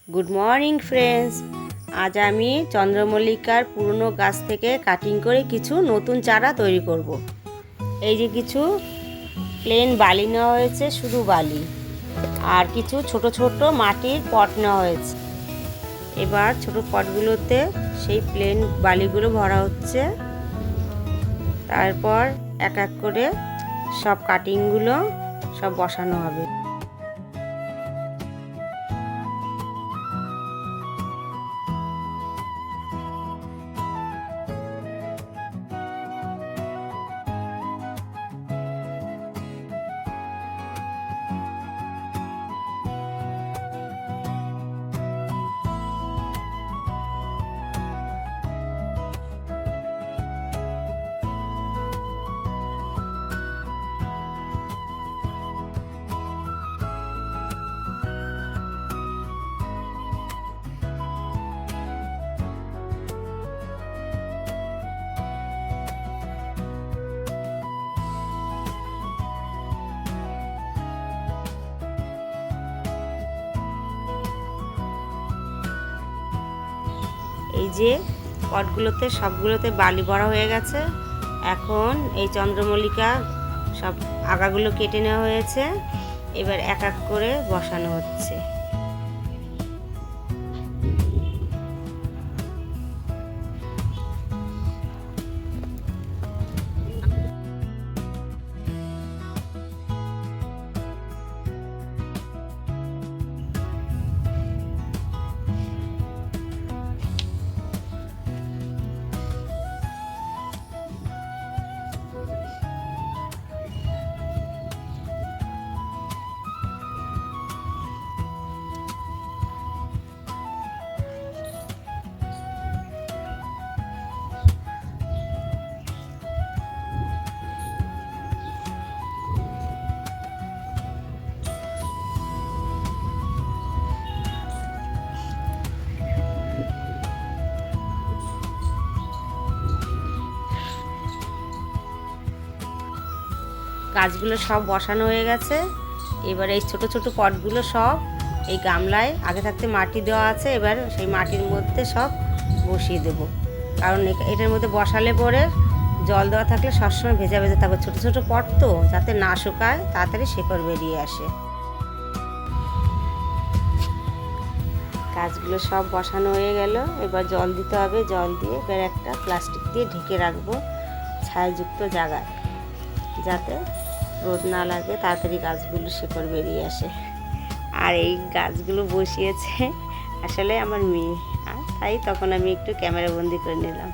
Good morning friends. আজ আমি চন্দ্রমল্লিকার পুরনো গাছ থেকে কাটিং করে কিছু নতুন চারা তৈরি করব। এই যে কিছু প্লেন বালি নেওয়া হয়েছে, শুধু বালি, আর কিছু ছোট ছোট মাটির পট নেওয়া হয়েছে। এবার ছোট পটগুলোতে সেই প্লেন বালিগুলো ভরা হচ্ছে। তারপর এক এক করে সব কাটিংগুলো সব বসানো হবে। এই যে পটগুলোতে সবগুলোতে বালি ভরা হয়ে গেছে। এখন এই চন্দ্রমল্লিকা সব আগাগুলো কেটে নেওয়া হয়েছে। এবার এক এক করে বসানো হচ্ছে। গাছগুলো সব বসানো হয়ে গেছে। এবার এই ছোট ছোট পটগুলো সব এই গামলায় আগে থাকতে মাটি দেওয়া আছে। এবার সেই মাটির মধ্যে সব বসিয়ে দেব, কারণ এটার মধ্যে বসালে পরে জল দেওয়া থাকলে সবসময় ভেজা ভেজা থাকবে। ছোট ছোট পট তো, যাতে না শুকায়, তাড়াতাড়ি শেকড় বেরিয়ে আসে। গাছগুলো সব বসানো হয়ে গেল। এবার জল দিতে হবে। জল দিয়ে এবার একটা প্লাস্টিক দিয়ে ঢেকে রাখবো ছায়াযুক্ত জায়গায়, যাতে রোদ না লাগে, তাড়াতাড়ি গাছগুলো শেকড় বেরিয়ে আসে। আর এই গাছগুলো বসিয়েছে আসলে আমার মেয়ে, তাই তখন আমি একটু ক্যামেরা বন্দি করে নিলাম।